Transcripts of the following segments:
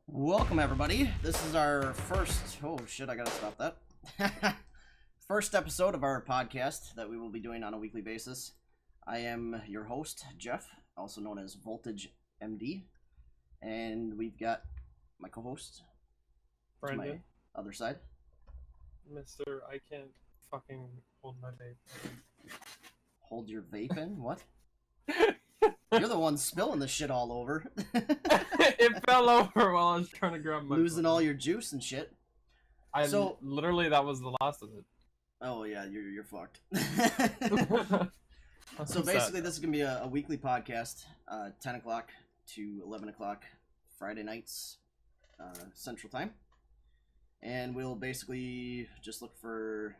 Welcome everybody. This is our first, oh shit, I gotta stop that. First episode of our podcast that we will be doing on a weekly basis. I am your host, Jeff, also known as Voltage MD, and we've got my co-host, Brandon. to my other side. Mr. I can't fucking hold my vape. Hold your vape in? What? You're the one spilling the shit all over. It fell over while I was trying to grab my Losing phone. all your juice and shit. Literally, that was the last of it. Oh yeah, you're fucked. I'm So sad. basically, this is gonna be a weekly podcast, 10 o'clock to 11 o'clock Friday nights, Central Time, and we'll basically just look for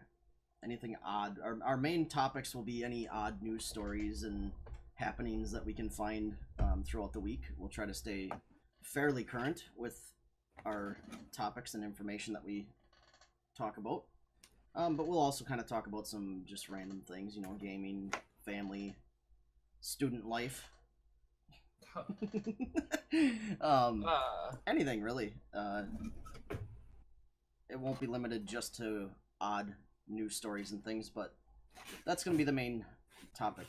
anything odd. Our main topics will be any odd news stories and happenings that we can find throughout the week. We'll try to stay fairly current with our topics and information that we talk about. But we'll also kind of talk about some just random things, you know, gaming, family, student life. Anything really. It won't be limited just to odd news stories and things, but that's going to be the main topic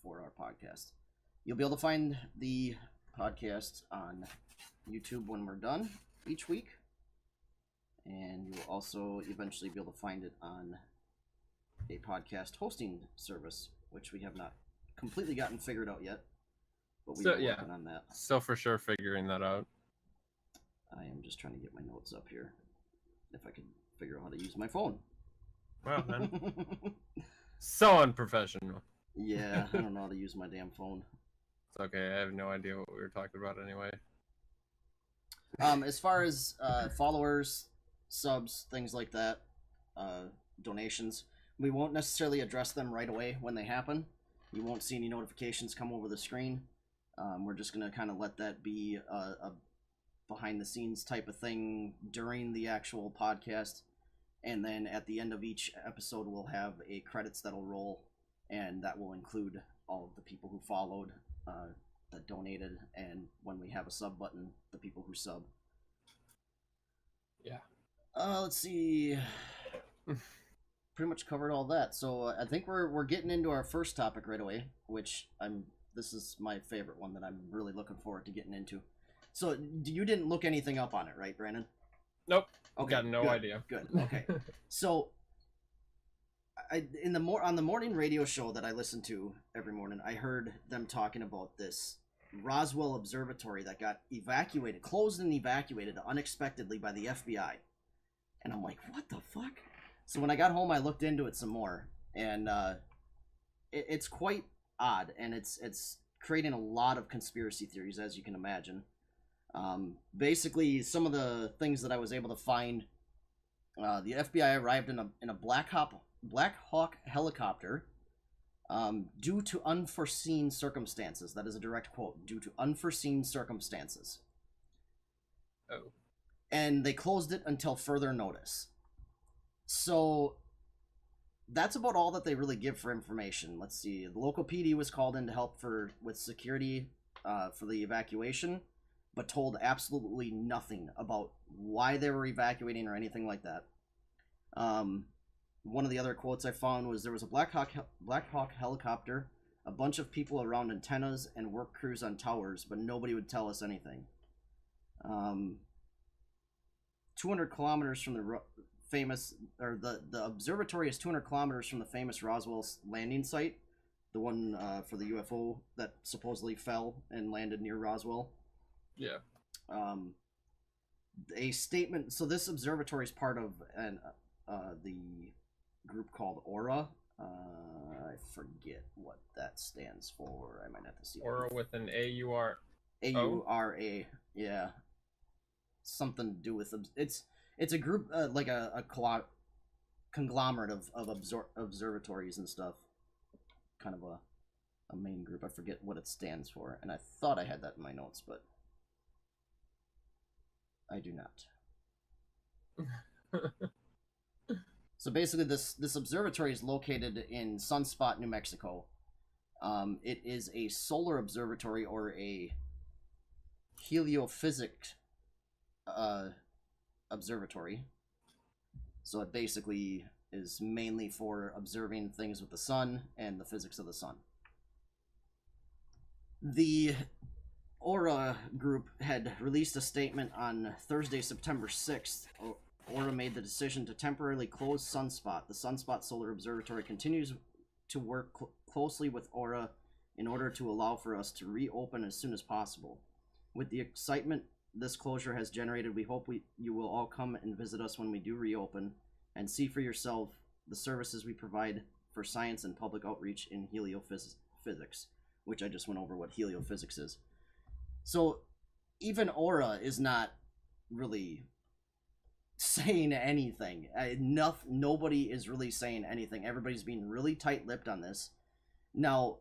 for our podcast. You'll be able to find the podcast on YouTube when we're done each week, and you'll also eventually be able to find it on a podcast hosting service, which we have not completely gotten figured out yet, but we're working on that. Still for sure figuring that out. I am just trying to get my notes up here, if I can figure out how to use my phone. Wow, man. So unprofessional. Yeah, I don't know how to use my damn phone. It's okay, I have no idea what we were talking about anyway. As far as followers, subs, things like that, donations, we won't necessarily address them right away when they happen. You won't see any notifications come over the screen. We're just going to kind of let that be a behind-the-scenes type of thing during the actual podcast. And then at the end of each episode, we'll have a credits that'll roll, and that will include all of the people who followed, that donated, and when we have a sub button, the people who sub. Yeah. Let's see. Pretty much covered all that. So I think we're getting into our first topic right away, which this is my favorite one that I'm really looking forward to getting into. So you didn't look anything up on it, right, Brandon? Nope. Okay. Got no good, idea. Good. Okay. So on the morning radio show that I listen to every morning, I heard them talking about this Roswell Observatory that got closed and evacuated unexpectedly by the FBI. And I'm like, what the fuck? So when I got home, I looked into it some more, and it's quite odd, and it's creating a lot of conspiracy theories, as you can imagine. Basically, some of the things that I was able to find, the FBI arrived in a Black Hawk helicopter due to unforeseen circumstances. That is a direct quote. Due to unforeseen circumstances. Oh. And they closed it until further notice. So that's about all that they really give for information. Let's see. The local PD was called in to help with security for the evacuation, but told absolutely nothing about why they were evacuating or anything like that. One of the other quotes I found was there was a Black Hawk helicopter, a bunch of people around antennas, and work crews on towers, but nobody would tell us anything. 200 kilometers from the the observatory is 200 kilometers from the famous Roswell landing site, the one for the UFO that supposedly fell and landed near Roswell. Yeah. A statement. So this observatory is part of the group called Aura. I forget what that stands for. I might have to see. Aura with an A-U-R. A-U-R-A. Yeah. Something to do with it's a group like a conglomerate of observatories and stuff. Kind of a main group. I forget what it stands for, and I thought I had that in my notes, but I do not. So basically, this observatory is located in Sunspot, New Mexico. It is a solar observatory or a heliophysic uh, Observatory. So it basically is mainly for observing things with the sun and the physics of the sun. The Aura group had released a statement on Thursday, September 6th. Aura made the decision to temporarily close Sunspot. The Sunspot Solar Observatory continues to work closely with Aura in order to allow for us to reopen as soon as possible. With the excitement this closure has generated, we hope you will all come and visit us when we do reopen and see for yourself the services we provide for science and public outreach in heliophysics, which I just went over what heliophysics is. So even Aura is not really saying anything. Nobody is really saying anything. Everybody's being really tight-lipped on this. Now,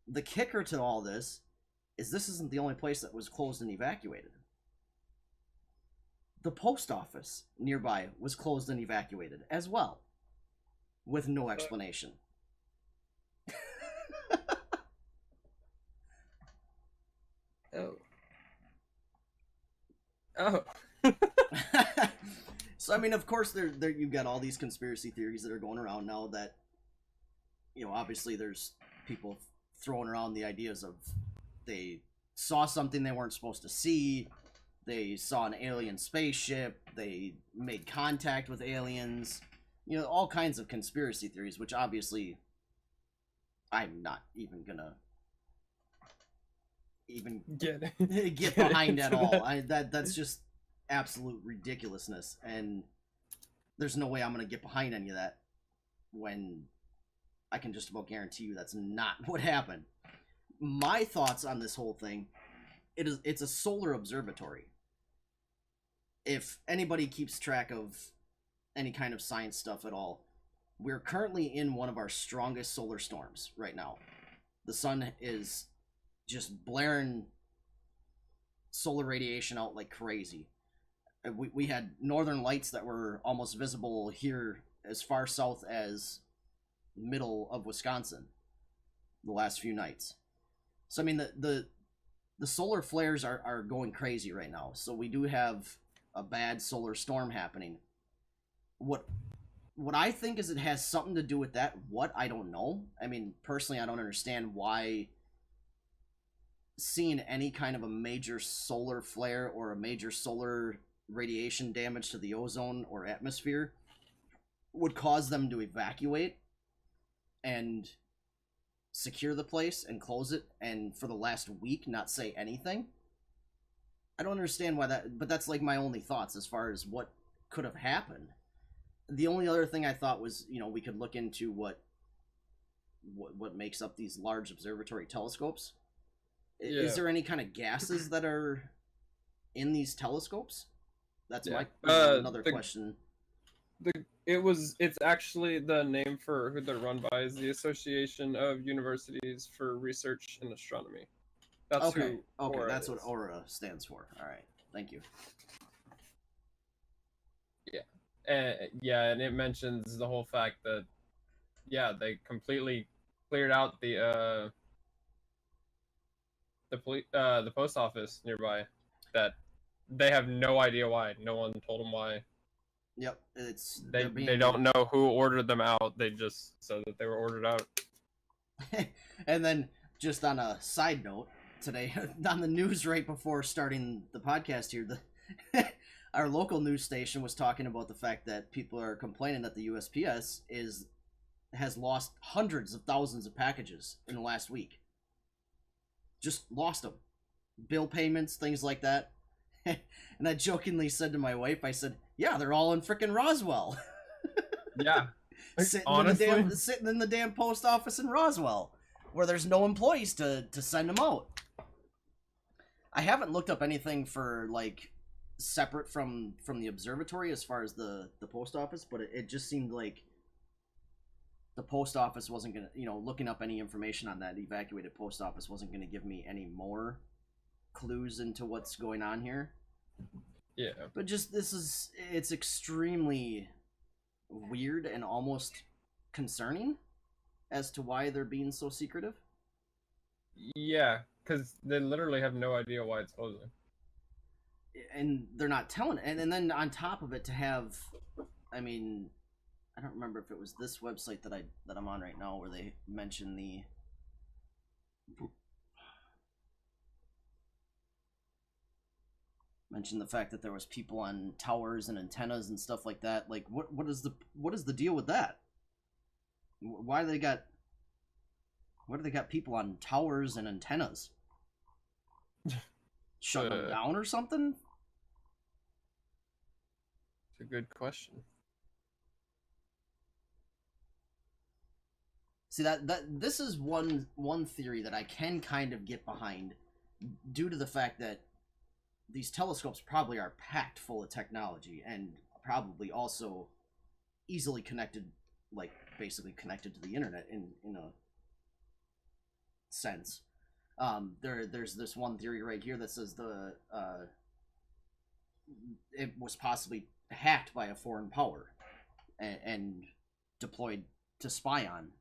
the kicker to all this isn't the only place that was closed and evacuated. The post office nearby was closed and evacuated as well, with no explanation. Oh. So I mean, of course, there you've got all these conspiracy theories that are going around now. That, you know, obviously there's people throwing around the ideas of they saw something they weren't supposed to see. They saw an alien spaceship. They made contact with aliens. You know, all kinds of conspiracy theories, which obviously I'm not even gonna get behind at all. That's just absolute ridiculousness, and there's no way I'm gonna get behind any of that when I can just about guarantee you that's not what happened. My thoughts on this whole thing, it's a solar observatory. If anybody keeps track of any kind of science stuff at all, we're currently in one of our strongest solar storms right now. The sun is just blaring solar radiation out like crazy. We had northern lights that were almost visible here as far south as middle of Wisconsin the last few nights. So I mean, the solar flares are going crazy right now. So we do have a bad solar storm happening. What I think is it has something to do with that. What, I don't know. I mean, personally, I don't understand why seeing any kind of a major solar flare or a major solar radiation damage to the ozone or atmosphere would cause them to evacuate and secure the place and close it, and for the last week not say anything. I don't understand why that, but that's like my only thoughts as far as what could have happened. The only other thing I thought was, you know, we could look into what makes up these large observatory telescopes. Yeah. Is there any kind of gases that are in these telescopes? That's another question. It's actually, the name for who they're run by is the Association of Universities for Research in Astronomy. That's okay. Who okay, Aura that's is. what Aura stands for. All right, thank you. Yeah, and it mentions the whole fact that, yeah, they completely cleared out the post office nearby. That they have no idea why. No one told them why. Yep, they don't know who ordered them out. They just said that they were ordered out. And then, just on a side note, today on the news right before starting the podcast here, our local news station was talking about the fact that people are complaining that the USPS has lost hundreds of thousands of packages in the last week. Just lost them. Bill payments, things like that. And I jokingly said to my wife, I said, yeah, they're all in frickin' Roswell. Yeah. Sitting in the damn post office in Roswell, where there's no employees to send them out. I haven't looked up anything for, like, separate from the observatory as far as the post office, but it just seemed like the post office wasn't gonna, you know, looking up any information on that evacuated post office wasn't gonna give me any more clues into what's going on here. Yeah. But just, it's extremely weird and almost concerning as to why they're being so secretive. Yeah, because they literally have no idea why it's closing. and they're not telling it. And then on top of it, to have, I mean, I don't remember if it was this website that I'm on right now where they mention the fact that there was people on towers and antennas and stuff like that. Like, what is the deal with that? Why do they got people on towers and antennas? Shut them down or something? It's a good question. See, that this is one theory that I can kind of get behind, due to the fact that these telescopes probably are packed full of technology and probably also easily connected, like basically connected to the internet in a sense. There's this one theory right here that says it was possibly hacked by a foreign power and deployed to spy on,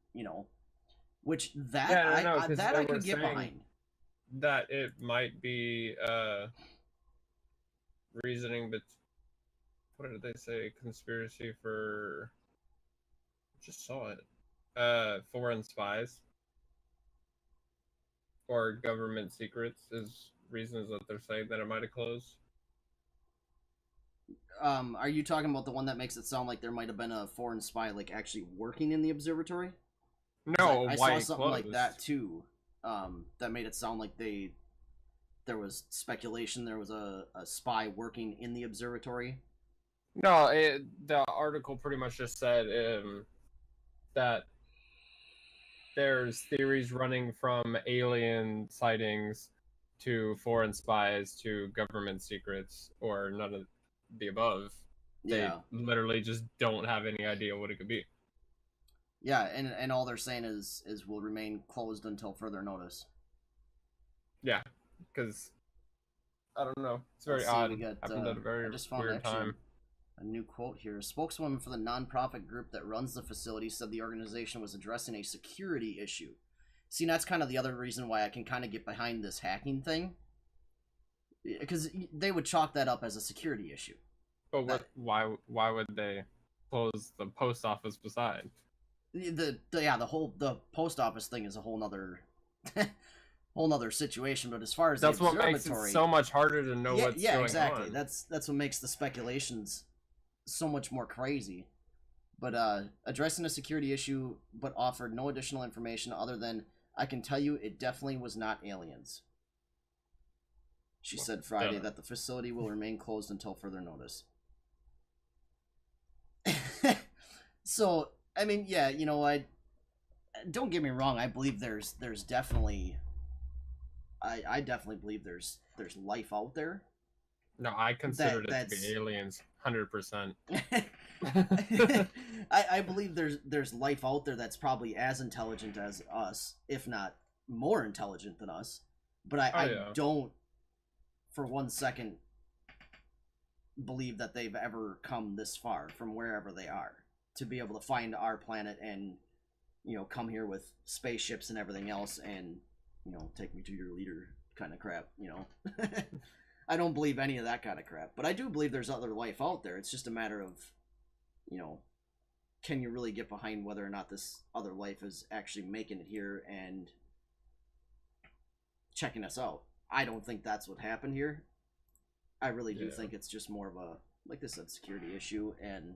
which I could get behind. That it might be reasoning, but what did they say? Conspiracy for, just saw it. Foreign spies or government secrets is reasons that they're saying that it might have closed. Are you talking about the one that makes it sound like there might have been a foreign spy, like, actually working in the observatory? No, I saw something like that too. That made it sound like there was speculation there was a spy working in the observatory. No, the article pretty much just said that there's theories running from alien sightings to foreign spies to government secrets, or none of the above. They literally just don't have any idea what it could be. Yeah, and all they're saying is will remain closed until further notice. Yeah, because I don't know. It's very odd. Happened at a very weird time. A new quote here. A spokeswoman for the nonprofit group that runs the facility said the organization was addressing a security issue. See, that's kind of the other reason why I can kind of get behind this hacking thing. Because they would chalk that up as a security issue. But why would they close the post office beside? The post office thing is a whole nother situation. But as far as that's what makes it so much harder to know what's going exactly. on. That's what makes the speculations so much more crazy. But addressing a security issue, but offered no additional information other than, I can tell you it definitely was not aliens. She said Friday that the facility will remain closed until further notice. So, I mean, yeah, I don't get me wrong, I believe there's definitely I definitely believe there's life out there. No, I consider it to be aliens 100%. I believe there's life out there that's probably as intelligent as us, if not more intelligent than us. But I don't for 1 second believe that they've ever come this far from wherever they are to be able to find our planet and come here with spaceships and everything else and take me to your leader kind of crap. I don't believe any of that kind of crap, but I do believe there's other life out there. It's just a matter of can you really get behind whether or not this other life is actually making it here and checking us out. I don't think that's what happened here. I really do think it's just more of a, like I said, security issue, and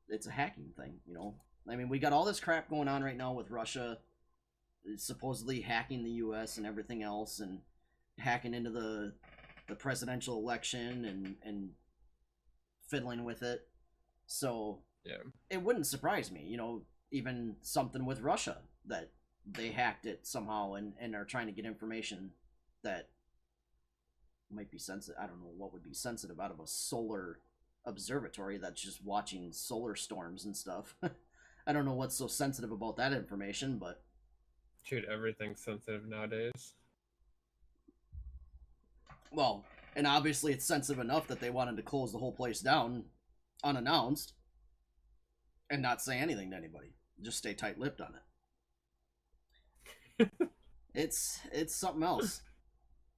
it's a hacking thing, I mean, we got all this crap going on right now with Russia supposedly hacking the U.S. and everything else, and hacking into the presidential election and fiddling with it. So it wouldn't surprise me, even something with Russia that they hacked it somehow and are trying to get information that might be sensitive. I don't know what would be sensitive out of a solar observatory that's just watching solar storms and stuff. I don't know what's so sensitive about that information, but dude, everything's sensitive nowadays. Well, and obviously it's sensitive enough that they wanted to close the whole place down unannounced and not say anything to anybody. Just stay tight-lipped on it. It's something else.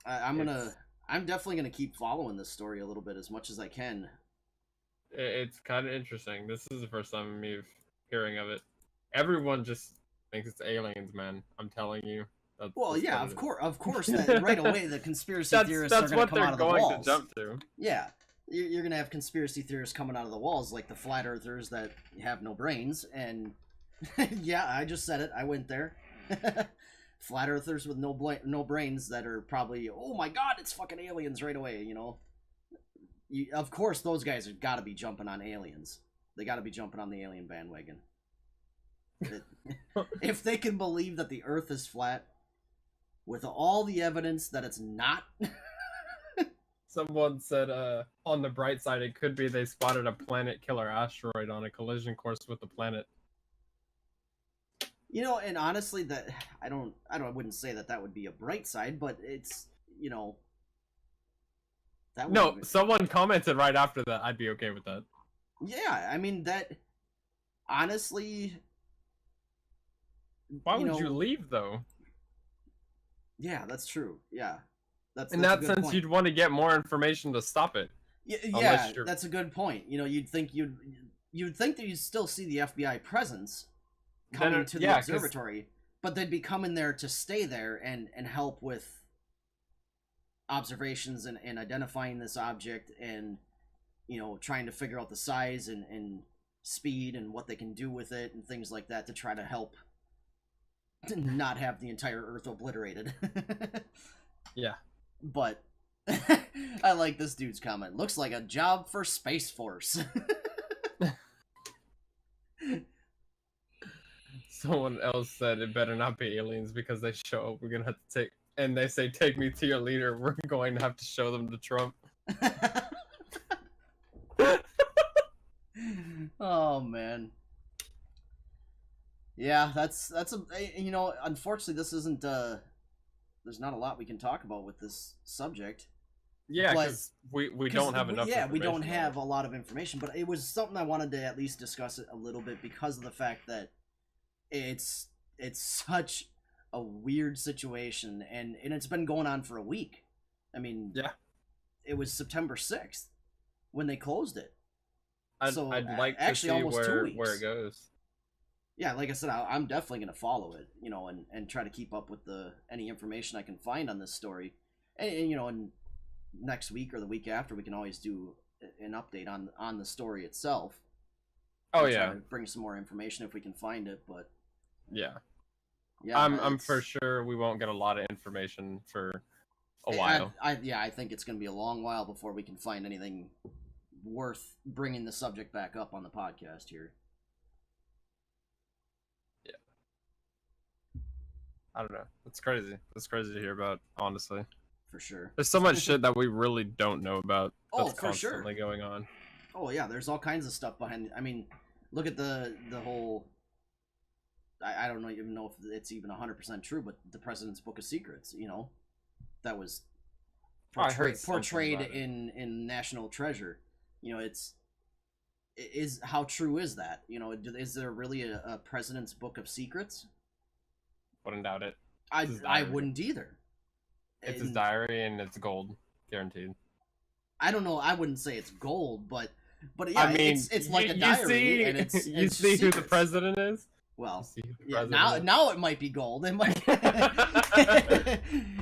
I I'm definitely gonna keep following this story a little bit as much as I can. It's kind of interesting. This is the first time I'm hearing of it. Everyone just thinks it's aliens, man. I'm telling you. Well, That's yeah, what it is. of course, that right away the conspiracy theorists are That's gonna what come they're out of the going walls. to jump to. Yeah, you're gonna have conspiracy theorists coming out of the walls, like the flat earthers that have no brains, and yeah, I just said it. I went there. Flat earthers with no brains that are probably, oh my god, it's fucking aliens right away. You know, of course those guys have got to be jumping on aliens. They got to be jumping on the alien bandwagon. If they can believe that the Earth is flat, with all the evidence that it's not. Someone said, on the bright side, it could be they spotted a planet-killer asteroid on a collision course with the planet. You know, and honestly, that I wouldn't say that would be a bright side, but it's, you know, that would No, be... someone commented right after that. I'd be okay with that. Yeah, I mean that. Honestly, why would you leave though? Yeah, that's true. Yeah, in that sense, you'd want to get more information to stop it. Yeah, that's a good point. You know, you'd think that you'd still see the FBI presence coming to the observatory, but they'd be coming there to stay there and help with observations and identifying this object and, you know, trying to figure out the size and speed and what they can do with it and things like that to try to help not have the entire Earth obliterated. Yeah. But I like this dude's comment. Looks like a job for Space Force. Someone else said it better not be aliens because they show up. We're gonna have to and they say, take me to your leader. We're going to have to show them to Trump. Oh man. Yeah, that's a, you know, unfortunately this isn't there's not a lot we can talk about with this subject. Yeah, because we don't have enough. Yeah, we don't have a lot of information, but it was something I wanted to at least discuss it a little bit because of the fact that it's such a weird situation, and it's been going on for a week. I mean, yeah, it was September 6th when they closed it. I'd like to see where it goes. Yeah, like I said, I'm definitely going to follow it, you know, and try to keep up with any information I can find on this story. And you know, and next week or the week after, we can always do an update on the story itself. Oh yeah, bring some more information if we can find it, but yeah, I'm for sure we won't get a lot of information for a while. I think it's going to be a long while before we can find anything worth bringing the subject back up on the podcast here. I don't know. It's crazy. It's crazy to hear about, honestly. For sure. There's so much shit that we really don't know about that's for constantly sure. going on. Oh, yeah. There's all kinds of stuff behind... I mean, look at the whole... I don't even know if it's even 100% true, but the President's Book of Secrets, you know? That was portrayed in National Treasure. You know, how true is that? You know, is there really a President's Book of Secrets? Wouldn't doubt it. I wouldn't either. It's his diary and it's gold, guaranteed. I don't know. I wouldn't say it's gold, but yeah, I mean, it's like a diary, and it's you see who the president is. Well, yeah. Now it might be gold. It might.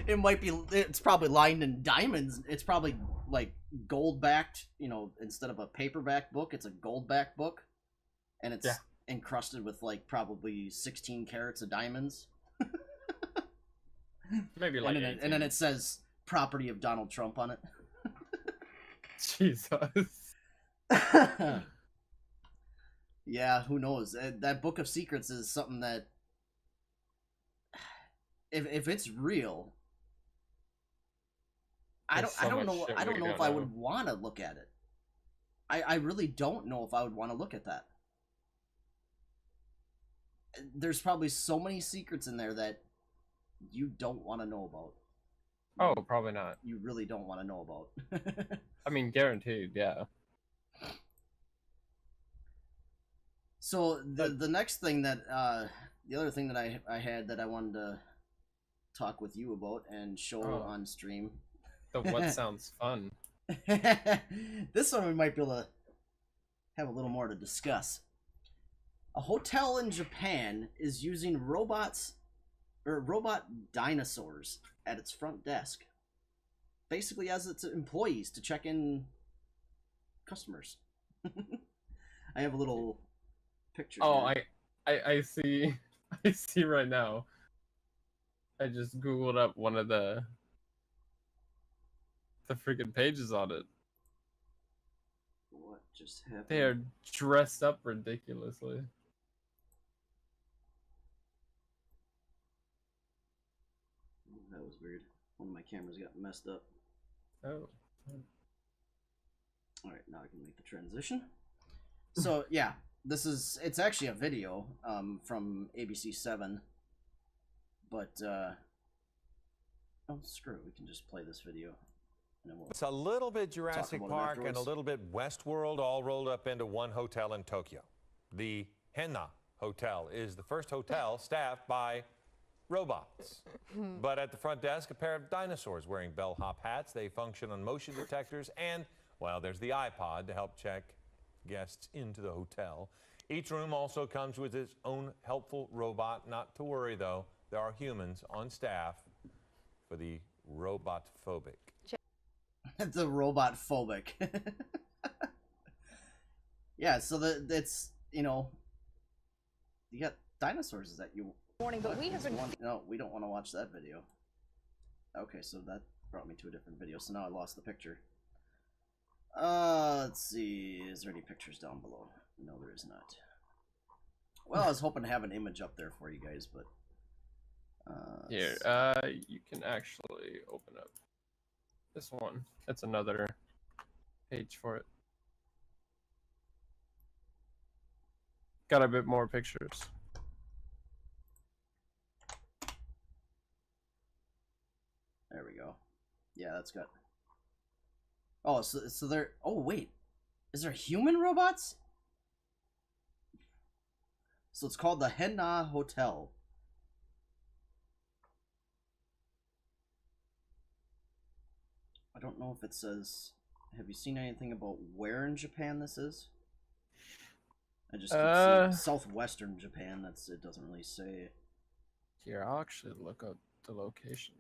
It might be. It's probably lined in diamonds. It's probably like gold backed. You know, instead of a paperback book, it's a gold backed book, and it's encrusted with like probably 16 carats of diamonds. Maybe like and then it says property of Donald Trump on it. Jesus. Yeah, who knows? That Book of Secrets is something that if it's real, I don't know if I would want to look at it. I really don't know if I would want to look at that. There's probably so many secrets in there that you don't want to know about. Oh, probably not. You really don't want to know about. I mean, guaranteed, yeah. So the next thing that the other thing that I had that I wanted to talk with you about and show on stream The what sounds fun. This one we might be able to have a little more to discuss. A hotel in Japan is using robot dinosaurs at its front desk, basically as its employees to check in customers. I have a little picture. Oh, here. I see. I see right now. I just googled up one of the freaking pages on it. What just happened? They are dressed up ridiculously. That was weird. One of my cameras got messed up. Oh. Alright, now I can make the transition. So, yeah, it's actually a video from ABC 7. But, oh, screw it, we can just play this video. And then we'll It's a little bit Jurassic Park and a little bit Westworld all rolled up into one hotel in Tokyo. The Henna Hotel is the first hotel staffed by robots. But at the front desk, a pair of dinosaurs wearing bellhop hats. They function on motion detectors and, well, there's the iPod to help check guests into the hotel. Each room also comes with its own helpful robot. Not to worry, though, there are humans on staff for the robot phobic. The robot phobic. Yeah, so it's, you know, you got dinosaurs that you Morning, but we have been. No, we don't want to watch that video. Okay, so that brought me to a different video, so now I lost the picture. Let's see, is there any pictures down below? No, there is not. Well, I was hoping to have an image up there for you guys, but Here, you can actually open up this one. That's another page for it. Got a bit more pictures. there we go. Yeah, that's got. Oh, so they're. Oh wait, is there human robots? So it's called the Henna Hotel. I don't know if it says. Have you seen anything about where in Japan this is? I just keep seeing southwestern Japan. It doesn't really say. Here, I'll actually look up the location.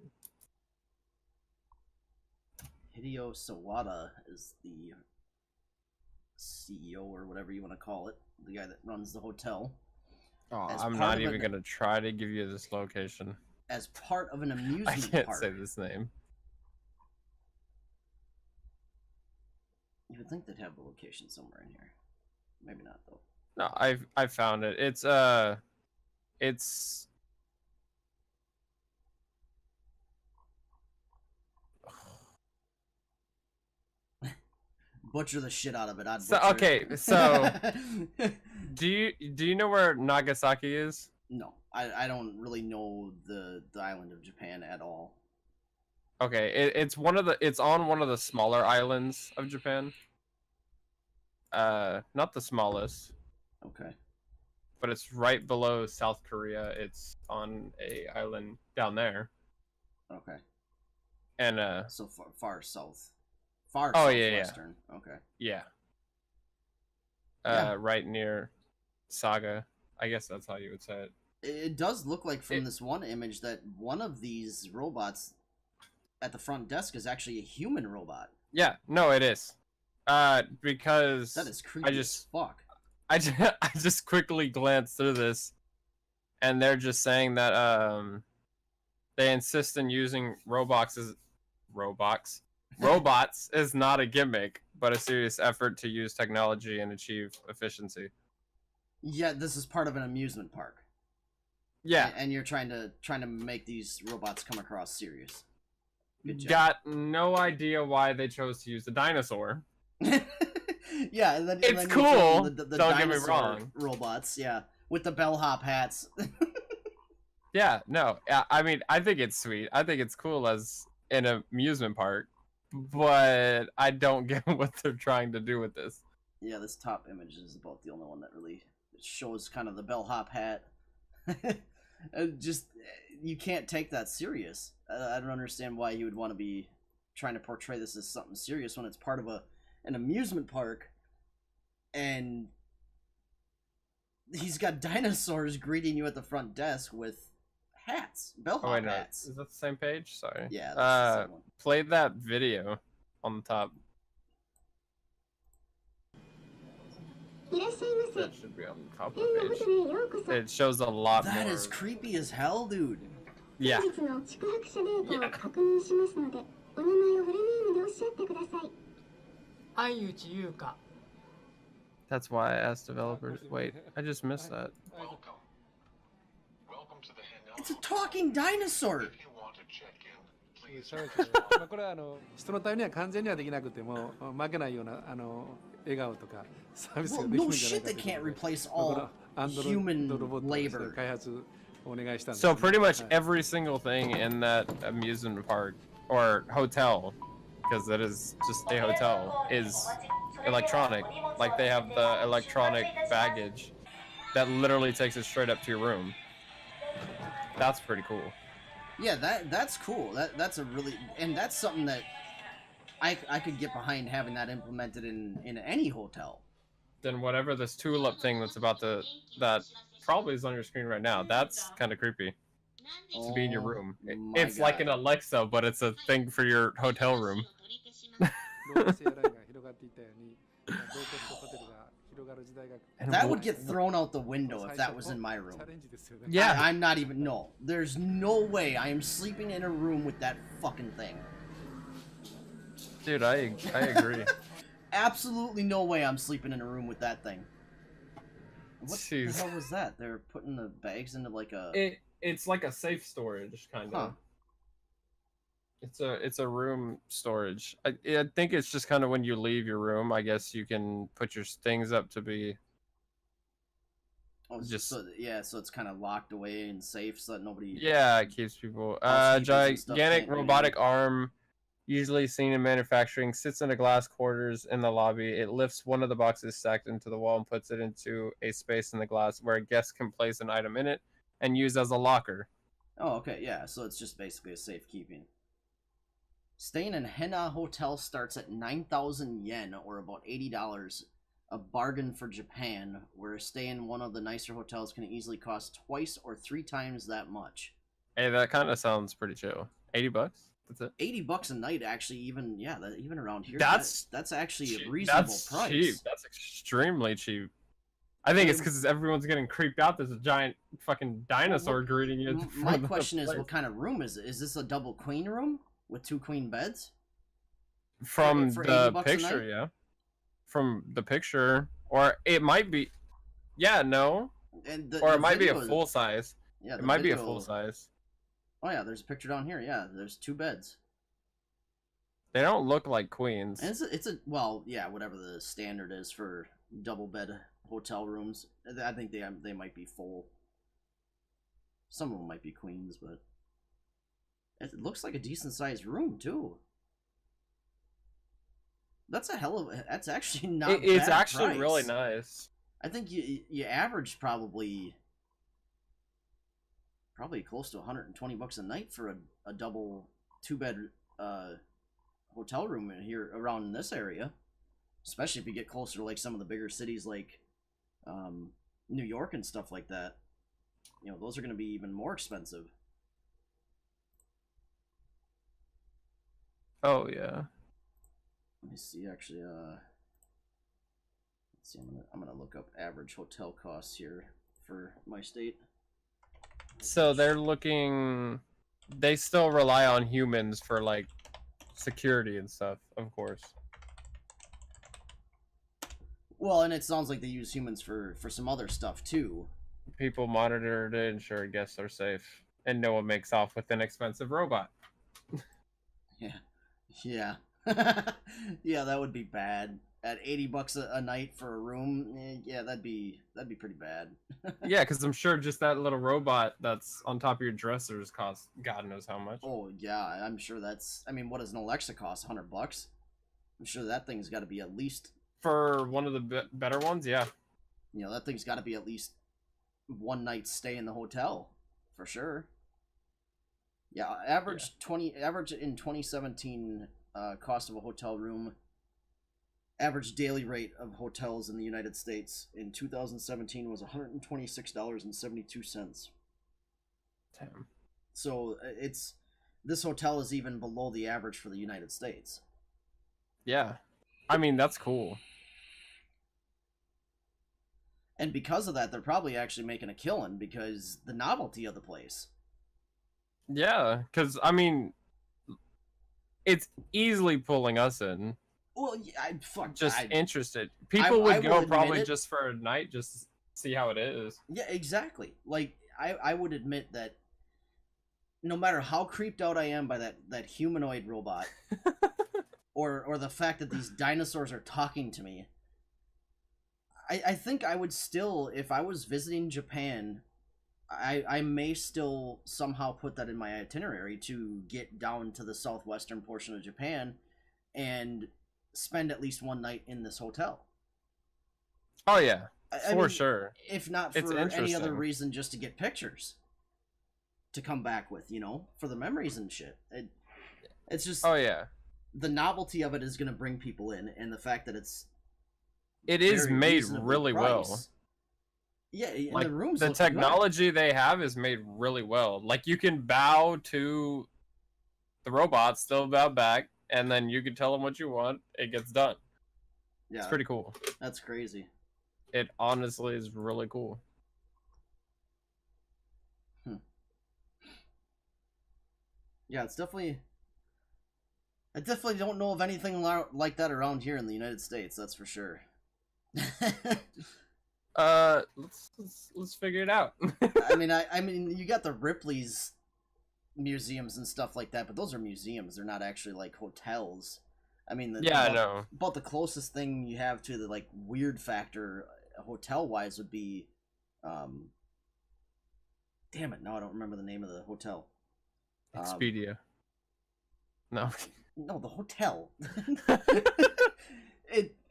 Hideo Sawada is the CEO or whatever you want to call it, the guy that runs the hotel. Oh, As I'm part not of even gonna try to give you this location. As part of an amusement I can't park. say this name. You would think they'd have the location somewhere in here. Maybe not though. No, I found it. It's Butcher the shit out of it. I'd So, butcher okay, it. so do you know where Nagasaki is? No, I don't really know the island of Japan at all. Okay, it's on one of the smaller islands of Japan. Not the smallest, Okay. but it's right below South Korea. It's on a island down there. Okay. And So far south. Far Oh, yeah, yeah. southwestern. Okay. yeah. Yeah. Right near Saga. I guess that's how you would say it. It does look like from this one image that one of these robots at the front desk is actually a human robot. Yeah, no, it is. Because That is creepy as fuck. I just quickly glanced through this, and they're just saying that they insist in using robots is not a gimmick, but a serious effort to use technology and achieve efficiency. Yeah, this is part of an amusement park. Yeah, And you're trying to make these robots come across serious. Good job. got no idea why they chose to use the dinosaur. Yeah, and then It's you cool, throw the don't get me dinosaur wrong. robots, yeah, with the bellhop hats. Yeah, no, I mean, I think it's sweet. I think it's cool as an amusement park, but I don't get what they're trying to do with this. Yeah, this top image is about the only one that really shows kind of the bellhop hat. Just, you can't take that serious. I don't understand why he would want to be trying to portray this as something serious when it's part of an amusement park, and he's got dinosaurs greeting you at the front desk with hats, bellhop hats. Is that the same page? Sorry. Yeah, that's the same one. Play that video on the top. That should be on the top of the page. It shows a lot more. That is creepy as hell, dude. Yeah. That's why I asked developers. Wait, I just missed that. Welcome to the hangout. It's a talking dinosaur. If you want to check in, please. まあこれは人のためには完全にはできなくても負けないような笑顔とかサービスが Well, できる no んじゃない shit, か they と can't いうことで replace こ all のアンドロ human イドロボットとして labor. 開発お願いしたんです So よね pretty much はい every single thing in that amusement park or hotel, because it is just a hotel, is electronic. Like they have the electronic baggage that literally takes it straight up to your room. That's pretty cool. Yeah, that's cool. That's a really, and that's something that I could get behind having that implemented in any hotel. Then whatever this tulip thing that probably is on your screen right now, that's kind of creepy to be in your room. It's like an Alexa, but it's a thing for your hotel room. 動物性エラインが広がっていったようにローコストホテルが広がる時代が That would get thrown out the window if that was in my room. チャレンジですよね Yeah. I'm not even, no. There's no way I am sleeping in a room with that fucking thing. Dude, I agree. Absolutely no way I'm sleeping in a room with that thing. What Jeez. the hell was that? They're putting the bags into like a... It's like a safe storage kind of. Huh. It's a room storage. I think it's just kind of when you leave your room, I guess you can put your things up to be. Oh, just- so, yeah, so it's kind of locked away and safe so that nobody... Yeah, it keeps people. Housekeepers and stuff Gigantic can't do robotic arm, usually seen in manufacturing, sits in a glass quarters in the lobby. It lifts one of the boxes stacked into the wall and puts it into a space in the glass where a guest can place an item in it and use as a locker. Oh, okay, yeah, so it's just basically a safekeeping. Staying in Hena Hotel starts at 9,000 yen, or about $80, a bargain for Japan, where a stay in one of the nicer hotels can easily cost twice or 3 times that much. Hey, that kind of sounds pretty chill. $80? That's it. $80 a night, actually, even, yeah, even around here, That's actually cheap. a reasonable That's price. cheap. That's extremely cheap. I think it's because everyone's getting creeped out. There's a giant fucking dinosaur greeting you. My question is, what kind of room is it? Is this a double queen room with 2 queen beds? From for the $80 a picture, night? yeah. From the picture, or it might be, yeah, no, And or the it might be a video- full size. Yeah, It the might be a video- full size. Oh yeah, there's a picture down here. Yeah, there's 2 beds. They don't look like queens. And it's a well, yeah, whatever the standard is for double bed hotel rooms. I think they might be full. Some of them might be queens, but it looks like a decent sized room too. That's that's actually not. It's bad actually price. really nice. I think you average probably close to $120 a night for a double 2-bed hotel room in here around in this area, especially if you get closer to like some of the bigger cities like New York and stuff like that. You know, those are going to be even more expensive. Oh yeah. Let me see. Actually, let's see. I'm gonna look up average hotel costs here for my state. So they're looking. They still rely on humans for like security and stuff, of course. Well, and it sounds like they use humans for some other stuff too. People monitor to ensure guests are safe, and no one makes off with an expensive robot. Yeah, yeah, that would be bad. At $80 a night for a room, yeah, that'd be pretty bad. Yeah, because I'm sure just that little robot that's on top of your dressers costs God knows how much. Oh yeah, I'm sure that's. I mean, what does an Alexa cost? $100? I'm sure that thing's got to be at least. For one of the better ones, yeah. You know, that thing's got to be at least 1 night stay in the hotel, for sure. Yeah, average in 2017 cost of a hotel room. Average daily rate of hotels in the United States in 2017 was $126.72. Damn. So this hotel is even below the average for the United States. Yeah. I mean, that's cool. And because of that, they're probably actually making a killing because the novelty of the place. Yeah, because, I mean, it's easily pulling us in. Well, Interested. People would I go will admit probably it. just for a night, just to see how it is. Yeah, exactly. Like, I would admit that no matter how creeped out I am by that humanoid robot, or the fact that these dinosaurs are talking to me, I think I would still, if I was visiting Japan, I may still somehow put that in my itinerary to get down to the southwestern portion of Japan and spend at least one night in this hotel. Oh, yeah. I For mean, sure. If not It's for any other interesting. reason, just to get pictures to come back with, for the memories and shit. It's just Oh, yeah. the novelty of it is going to bring people in, and the fact that It is very made reasonably really well. priced. Yeah, and Like, the rooms the look good. technology they have is made really well. Like, you can bow to the robots, they'll bow back, and then you can tell them what you want. It gets done. Yeah, It's pretty cool. that's crazy. It honestly is really cool. Yeah, it's definitely. I definitely don't know of anything like that around here in the United States. That's for sure. Let's figure it out. I mean, you got the Ripley's museums and stuff like that, but those are museums. They're not actually like hotels. I mean, Yeah, I know. About the closest thing you have to the like weird factor, hotel wise, would be, damn it, now I don't remember the name of the hotel. Expedia. No. No, the hotel.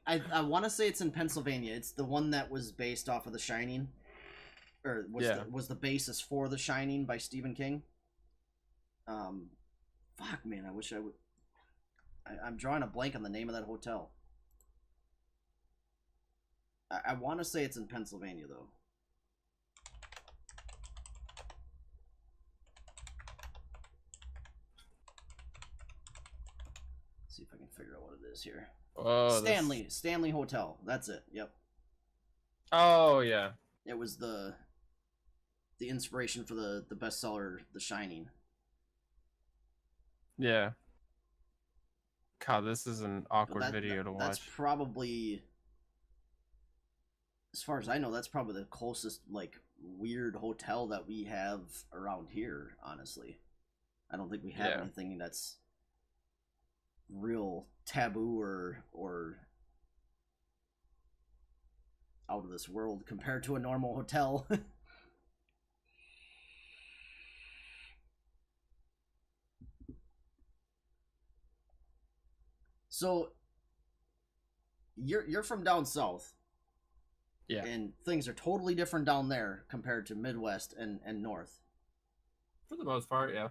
I want to say it's in Pennsylvania. It's the one that was based off of The Shining, or was the basis for The Shining by Stephen King. Fuck, man, I wish I would. I'm drawing a blank on the name of that hotel. I want to say it's in Pennsylvania, though. See if I can figure out what it is here. Oh, Stanley Hotel. That's it. Yep. Oh, yeah. It was the inspiration for the bestseller The Shining. Yeah. God, this is an awkward video to watch. That's probably, as far as I know, that's probably the closest like weird hotel that we have around here, honestly. I don't think we have anything that's real taboo or out of this world compared to a normal hotel. So you're from down south. Yeah. And things are totally different down there compared to Midwest and North. For the most part, yeah.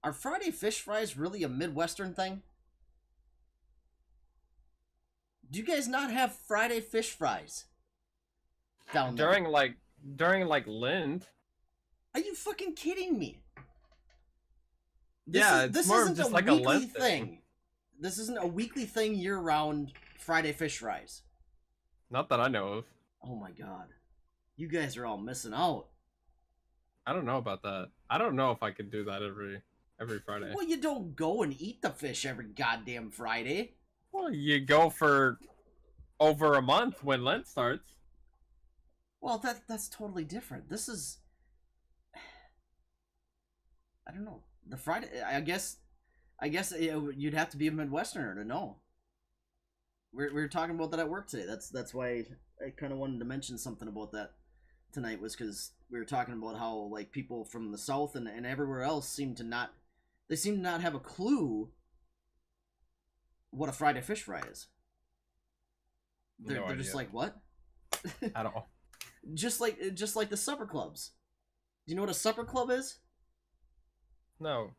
Are Friday fish fries really a Midwestern thing? Do you guys not have Friday fish fries down there? During Lent. Are you fucking kidding me? This more of just like a Lent thing. This isn't a weekly thing year-round Friday fish fries. Not that I know of. Oh my god. You guys are all missing out. I don't know about that. I don't know if I could do that every Friday. Well, you don't go and eat the fish every goddamn Friday. Well, you go for over a month when Lent starts. Well, that's totally different. This is, I don't know. The Friday, I guess you'd have to be a Midwesterner to know. We were talking about that at work today. That's why I kind of wanted to mention something about that tonight, was because we were talking about how like people from the South and everywhere else seem to not have a clue what a Friday fish fry is. They're just like, what? At all. Just like the supper clubs. Do you know what a supper club is? No.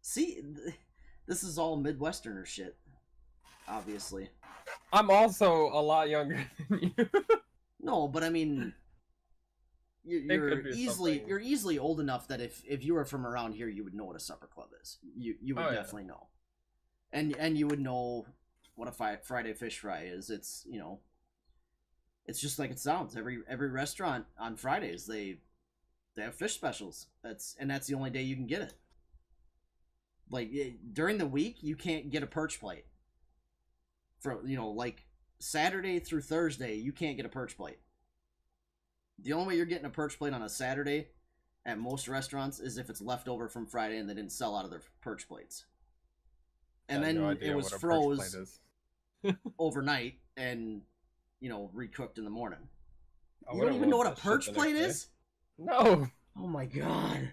See, this is all Midwesterner shit. obviously. I'm also a lot younger than you. No, but I mean, could be something. you're easily old enough that if you were from around here, you would know what a supper club is. You would Oh, yeah. definitely know, and you would know what a Friday fish fry is. It's, you know, it's just like it sounds. Every restaurant on Fridays they have fish specials. That's the only day you can get it. Like during the week, you can't get a perch plate. For, you know, like Saturday through Thursday, you can't get a perch plate. The only way you're getting a perch plate on a Saturday at most restaurants is if it's left over from Friday and they didn't sell out of their perch plates. And then it was froze overnight and, you know, recooked in the morning. You don't even know what a perch plate is? No. Oh my god.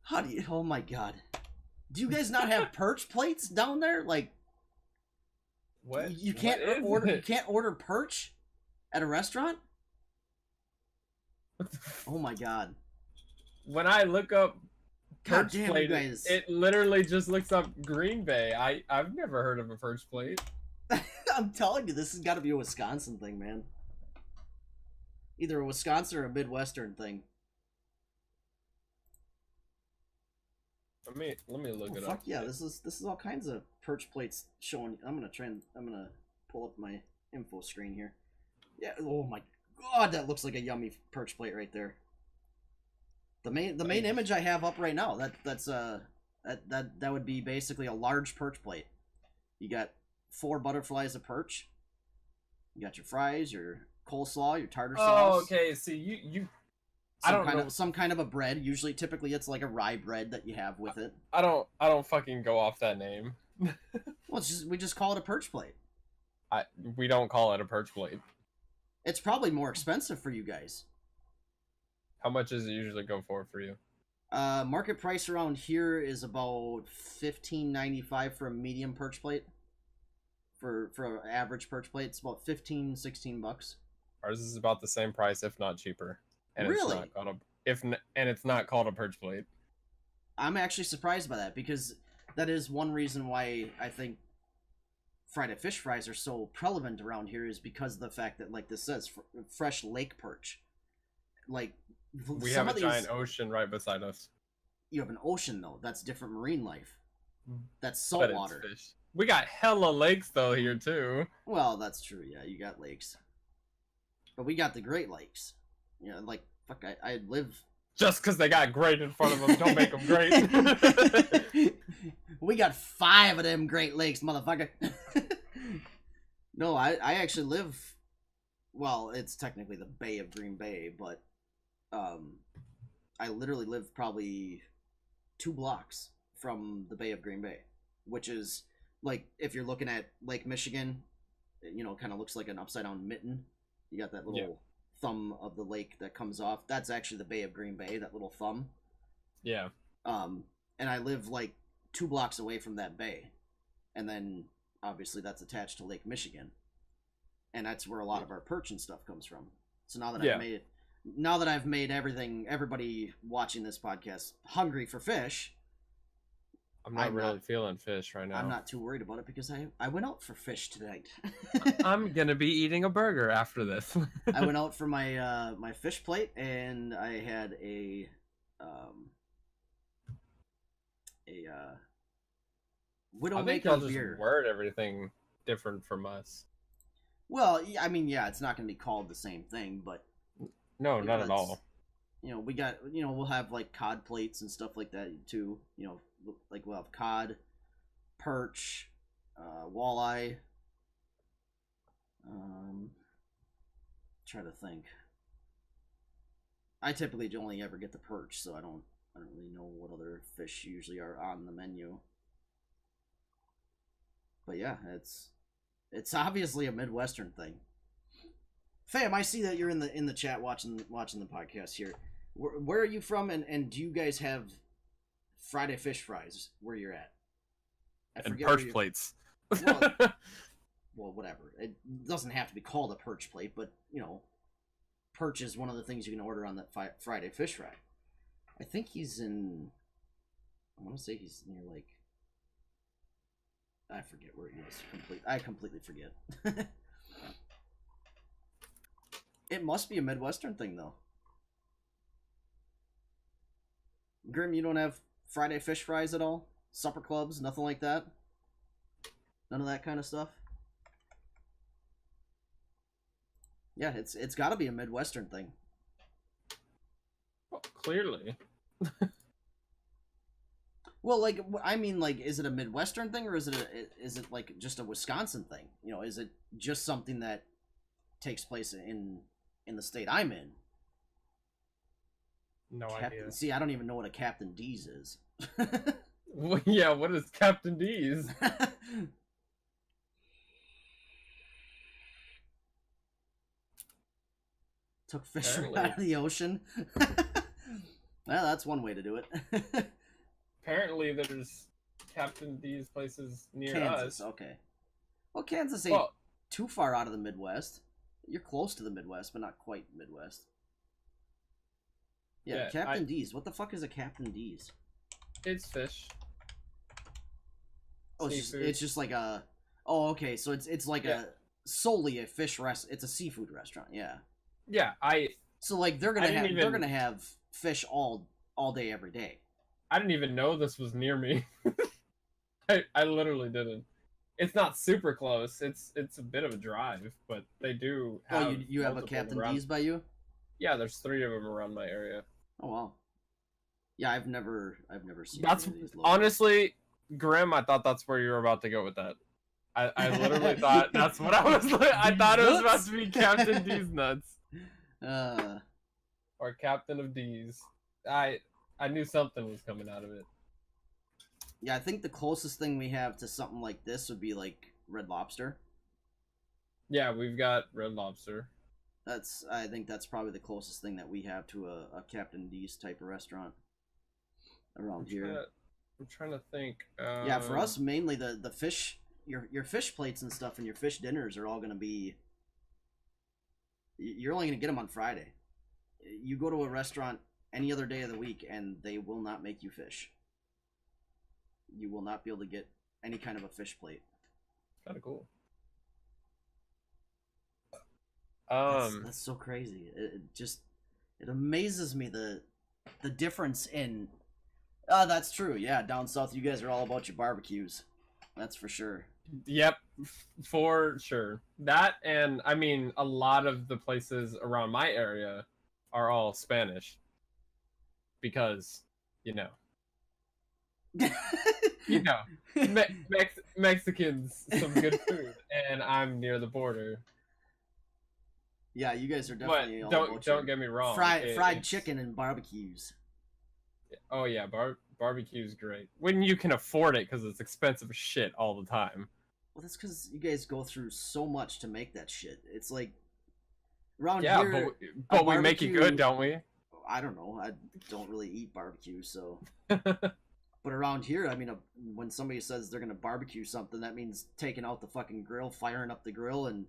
How do you? Oh my god. Do you guys not have perch plates down there? Like, what? You can't order. You can't order perch at a restaurant. Oh my god. When I look up God perch damn, plate, you guys. it literally just looks up Green Bay. I've never heard of a perch plate. I'm telling you, this has got to be a Wisconsin thing, man. Either a Wisconsin or a Midwestern thing. Let me look it Fuck up. yeah, this is all kinds of perch plates showing. I'm gonna pull up my info screen here. Yeah. Oh my god, that looks like a yummy perch plate right there. The main image I have up right now, that would be basically a large perch plate. You got 4 butterflies of perch. You got your fries, your coleslaw, your tartar sauce. Oh, okay. See, you some kind of a bread. Usually, typically, it's like a rye bread that you have with it. I don't fucking go off that name. Well, we just call it a perch plate. We don't call it a perch plate. It's probably more expensive for you guys. How much does it usually go for you? Market price around here is about $15.95 for a medium perch plate. For an average perch plate, it's about $15-16. Ours is about the same price, if not cheaper. And Really? It's not called a perch plate. I'm actually surprised by that, because that is one reason why I think Friday fish fries are so prevalent around here, is because of the fact that, like this says, fresh lake perch. Like, we have a giant ocean right beside us. You have an ocean, though. That's different marine life. That's But it's saltwater. fish. We got hella lakes though here too. Well, that's true. Yeah, you got lakes, but we got the Great Lakes. You know, like fuck, I live. Just because they got great in front of them, don't make them great. We got 5 of them Great Lakes, motherfucker. No, I actually live. Well, it's technically the Bay of Green Bay, but I literally live probably 2 blocks from the Bay of Green Bay, which is like, if you're looking at Lake Michigan, you know, kind of looks like an upside down mitten. You got that little thumb of the lake that comes off. That's actually the Bay of Green Bay, that little thumb. Yeah. And I live like 2 blocks away from that bay. And then obviously that's attached to Lake Michigan. And that's where a lot of our perch and stuff comes from. So now that I've made everybody watching this podcast hungry for fish, I'm not really feeling fish right now. I'm not too worried about it, because I went out for fish tonight. I'm gonna be eating a burger after this. I went out for my my fish plate, and I had a Widowmaker beer. Just word everything different from us. Well, I mean, yeah, it's not going to be called the same thing, but no, not at all. You know, we got, you know, we'll have like cod plates and stuff like that too. You know, like we'll have cod, perch, walleye. Try to think. I typically only ever get the perch, so I don't really know what other fish usually are on the menu. But yeah, it's obviously a Midwestern thing. Fam, I see that you're in the chat watching the podcast here. Where are you from, and do you guys have Friday fish fries where you're at? And perch plates. Well, whatever. It doesn't have to be called a perch plate, but, you know, perch is one of the things you can order on that Friday fish fry. I think he's in... I want to say he's near, like... I forget where he was. I completely forget. It must be a Midwestern thing, though. Grim, you don't have Friday fish fries at all? Supper clubs? Nothing like that? None of that kind of stuff? Yeah, it's got to be a Midwestern thing. Well, clearly. Well, like, I mean, like, is it a Midwestern thing, or is it like just a Wisconsin thing? You know, is it just something that takes place in the state I'm in? No idea. See, I don't even know what a Captain D's is. Well, yeah, what is Captain D's? Took fish right out of the ocean. Well, that's one way to do it. Apparently, there's Captain D's places near Kansas, us. okay. Well, Kansas ain't too far out of the Midwest. You're close to the Midwest, but not quite Midwest. Yeah, Captain D's. What the fuck is a Captain D's? It's fish. Oh, it's just like a... Oh, okay, so it's like solely a fish it's a seafood restaurant, yeah. Yeah, So, like, they're gonna have fish all day, every day. I didn't even know this was near me. I literally didn't. It's not super close. It's a bit of a drive, but they do have... Oh, you have a Captain D's by you? Yeah, there's 3 of them around my area. Oh, wow. Yeah, I've never seen That's any of these logos. honestly, Grim, I thought that's where you were about to go with that. I literally thought that's what I was like. I thought it was about to be Captain D's nuts. Or Captain of D's. I knew something was coming out of it. Yeah, I think the closest thing we have to something like this would be like Red Lobster. Yeah, we've got Red Lobster. I think that's probably the closest thing that we have to a Captain D's type of restaurant around here. I'm trying to think. Yeah, for us mainly the fish, your fish plates and stuff, and your fish dinners are all gonna be. You're only gonna get them on Friday. You go to a restaurant any other day of the week, and they will not make you fish. You will not be able to get any kind of a fish plate. Kind of cool. That's so crazy. It amazes me the difference in. That's true. Yeah, down south, you guys are all about your barbecues. That's for sure. Yep, for sure. That, and I mean, a lot of the places around my area are all Spanish. Because, Mexicans, some good food, and I'm near the border. Yeah, you guys are definitely. But don't get me wrong. Fried chicken and barbecues. Oh yeah, barbecue's great when you can afford it, because it's expensive as shit all the time. Well, that's because you guys go through so much to make that shit. It's like around here. Yeah, but we make it good, don't we? I don't know. I don't really eat barbecue, so. But around here, I mean, when somebody says they're gonna barbecue something, that means taking out the fucking grill, firing up the grill, and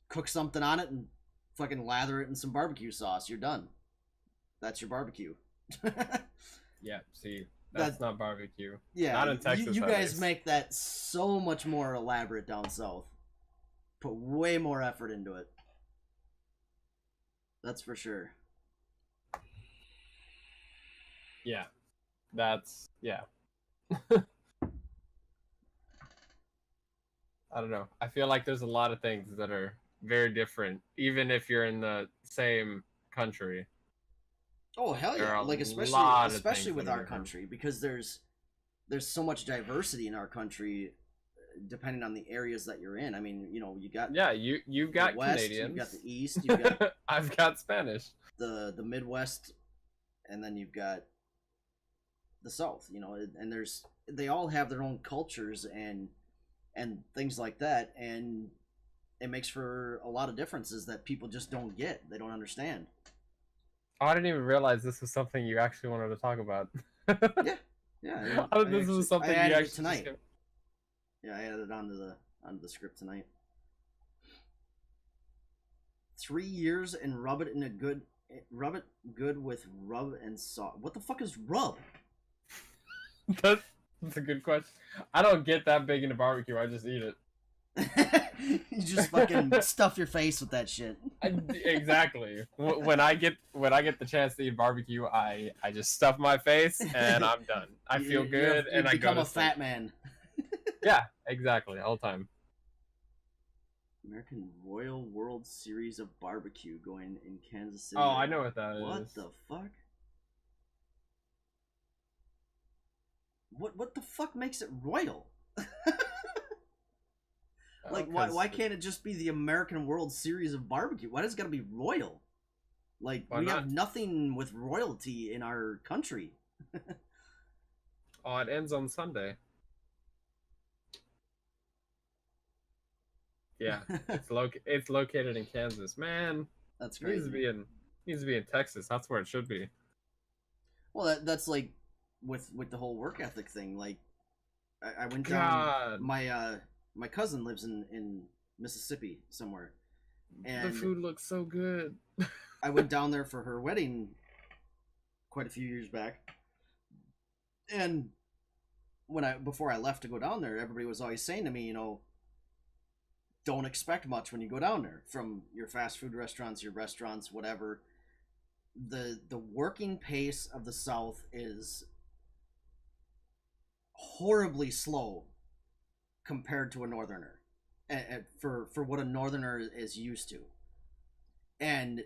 cook something on it, and fucking lather it in some barbecue sauce. You're done. That's your barbecue. Yeah, see, that's not barbecue. Yeah, not in Texas. You guys make that so much more elaborate down south. Put way more effort into it. That's for sure. Yeah, yeah. I don't know. I feel like there's a lot of things that are very different, even if you're in the same country. Oh hell yeah! Like especially with our country, because there's so much diversity in our country, depending on the areas that you're in. I mean, you got you've got West, Canadians, you've got the East, you've got I've got Spanish, the Midwest, and then you've got the South. And they all have their own cultures and things like that, and it makes for a lot of differences that people just don't get. They don't understand. Oh, I didn't even realize this was something you actually wanted to talk about. Yeah. This was something you actually tonight. Yeah, I added it onto the script tonight. 3 years and rub it good with rub and salt. What the fuck is rub? That's a good question. I don't get that big into barbecue. I just eat it. You just fucking stuff your face with that shit. Exactly. When I get the chance to eat barbecue, I just stuff my face and I'm done. I feel good and I go to sleep. You become a fat man. Yeah, exactly. All the time. American Royal World Series of Barbecue going in Kansas City. Oh, I know what that is. What the fuck? What the fuck makes it royal? Like, why can't it just be the American World Series of Barbecue? Why does it gotta be royal? Like, we have nothing with royalty in our country. Oh, it ends on Sunday. Yeah, it's located in Kansas. Man, that's crazy. Needs to be in Texas. That's where it should be. Well, that's like with the whole work ethic thing. Like, I went down. My cousin lives in Mississippi somewhere, and the food looks so good. I went down there for her wedding quite a few years back, and before I left to go down there, everybody was always saying to me, you know, don't expect much when you go down there from your fast food restaurants, your restaurants, whatever. The working pace of the South is horribly slow compared to a northerner, and for what a northerner is used to. And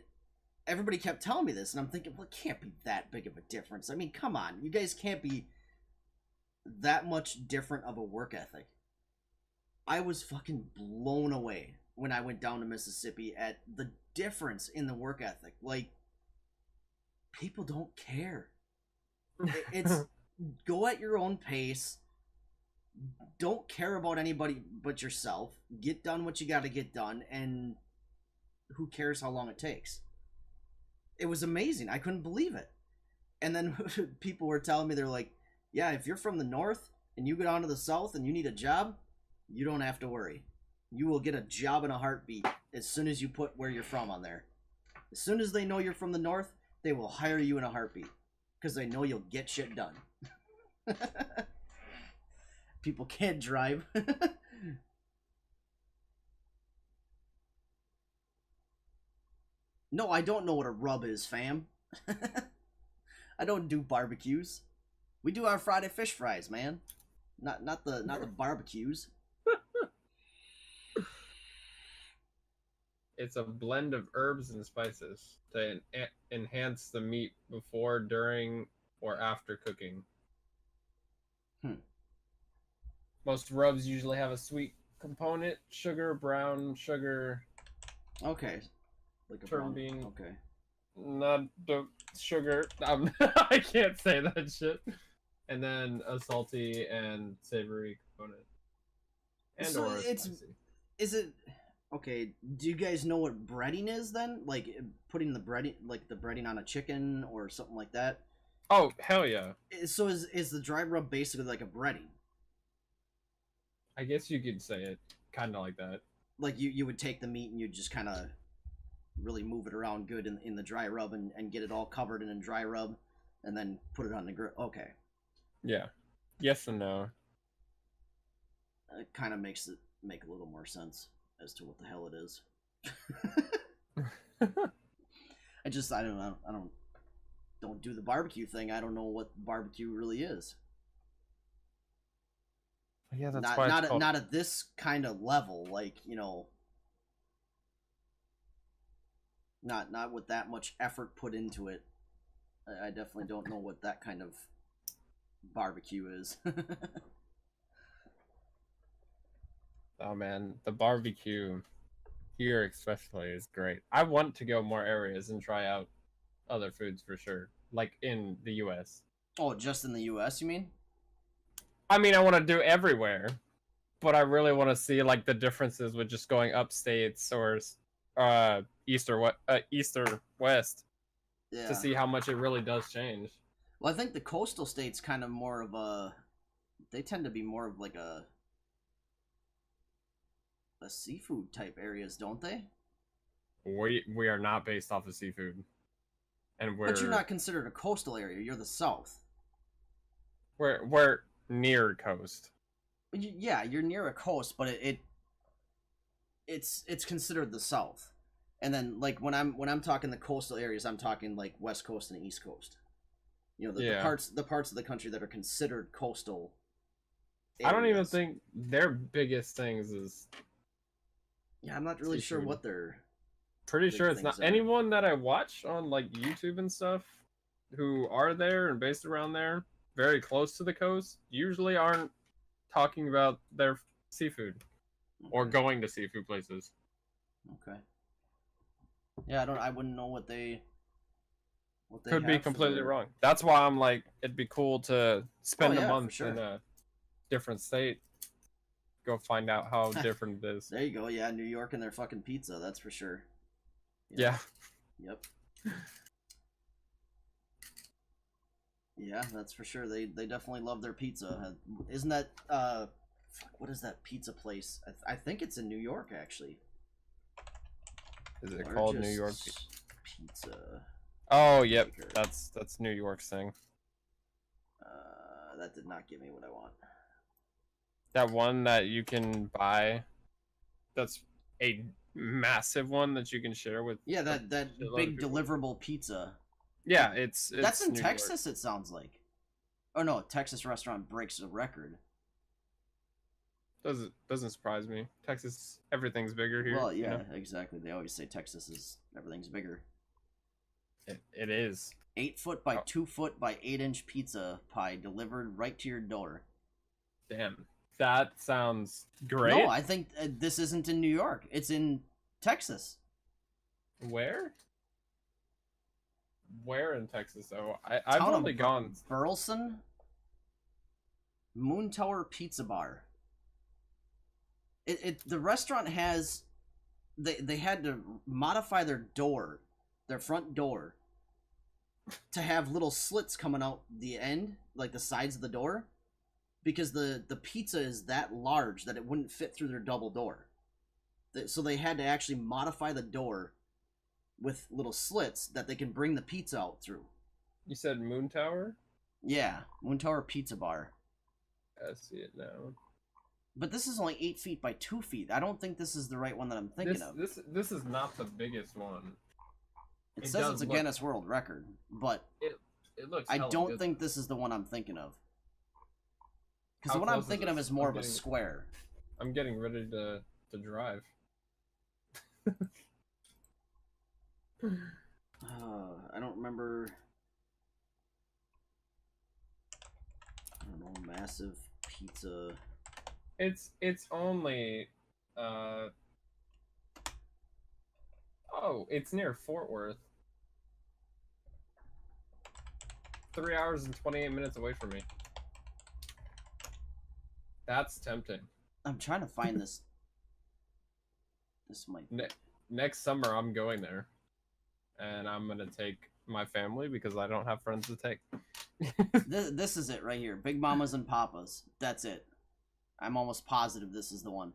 everybody kept telling me this, and I'm thinking, well, it can't be that big of a difference. I mean, come on, you guys can't be that much different of a work ethic. I was fucking blown away when I went down to Mississippi at the difference in the work ethic. Like, people don't care. It's go at your own pace. Don't care about anybody but yourself. Get done what you got to get done, and who cares how long it takes? It was amazing. I couldn't believe it. And then people were telling me, they're like, yeah, if you're from the north and you go down to the south and you need a job, you don't have to worry. You will get a job in a heartbeat as soon as you put where you're from on there. As soon as they know you're from the north, they will hire you in a heartbeat because they know you'll get shit done. People can't drive. No, I don't know what a rub is, fam. I don't do barbecues. We do our Friday fish fries, man. Not the barbecues. It's a blend of herbs and spices to enhance the meat before, during, or after cooking. Most rubs usually have a sweet component, sugar, brown sugar. Okay. Like a turn bean. Okay. Not the sugar. I can't say that shit. And then a salty and savory component. And so or it's spicy. Is it okay? Do you guys know what breading is then? Like putting the breading on a chicken or something like that? Oh hell yeah! So is the dry rub basically like a breading? I guess you could say it kind of like that. Like you would take the meat and you'd just kind of really move it around good in the dry rub and get it all covered in a dry rub and then put it on the grill. Okay. Yeah. Yes and no. It kind of makes it make a little more sense as to what the hell it is. I don't know. I don't do the barbecue thing. I don't know what barbecue really is. Yeah, that's not why not at, not at this kind of level, like, you know, not with that much effort put into it. I definitely don't know what that kind of barbecue is. Oh man, the barbecue here especially is great. I want to go more areas and try out other foods for sure, like in the U.S. Oh, just in the U.S. you mean? I mean, I want to do everywhere, but I really want to see like the differences with just going upstates or east or west Yeah. to see how much it really does change. Well, I think the coastal states kind of more of they tend to be more of like a seafood type areas, don't they? We are not based off of seafood, and But you're not considered a coastal area. You're the South. We're near coast. Yeah, you're near a coast, but it's considered the South. And then like when I'm talking the coastal areas, I'm talking like West Coast and East Coast. You know, the parts of the country that are considered coastal areas. I don't even think their biggest things is. Yeah, I'm not really sure what they're. Pretty sure it's not. Anyone that I watch on like YouTube and stuff who are there and based around there, very close to the coast, usually aren't talking about their seafood or going to seafood places. Okay. Yeah, I wouldn't know what they could be completely wrong. That's why I'm like, it'd be cool to spend a month in a different state. Go find out how different it is. There you go. Yeah, New York and their fucking pizza. That's for sure. Yeah. Yep. Yeah, that's for sure. They definitely love their pizza. Isn't that what is that pizza place? I think it's in New York actually. Is it called New York Pizza? Oh, yep. That's New York's thing. That did not give me what I want. That one that you can buy. That's a massive one that you can share with. Yeah, that big deliverable pizza. Yeah, it's that's in New Texas. York. It sounds like. Oh no, Texas restaurant breaks a record. Doesn't surprise me. Texas, everything's bigger here. Well, yeah, you know? Exactly. They always say Texas is everything's bigger. It is. 8 foot by 2 foot by 8 inch pizza pie delivered right to your door. Damn, that sounds great. No, I think this isn't in New York. It's in Texas. Where? Where in Texas? though? I've only gone. Burleson Moon Tower Pizza Bar. The restaurant has they had to modify their front door, to have little slits coming out the end, like the sides of the door, because the pizza is that large that it wouldn't fit through their double door. So they had to actually modify the door with little slits that they can bring the pizza out through. You said Moon Tower? Yeah, Moon Tower Pizza Bar. I see it now. But this is only 8 feet by 2 feet. I don't think this is the right one that I'm thinking of. This is not the biggest one. It says it's a Guinness World Record, but it looks. I don't think this is the one I'm thinking of. Because the one I'm thinking of is more of a square. I'm getting ready to drive. I don't remember. I don't know. Massive pizza. It's only. Oh, it's near Fort Worth. 3 hours and 28 minutes away from me. That's tempting. I'm trying to find this. This might. Next summer, I'm going there, and I'm gonna take my family because I don't have friends to take. This is it right here. Big Mamas and Papas. That's it. I'm almost positive this is the one.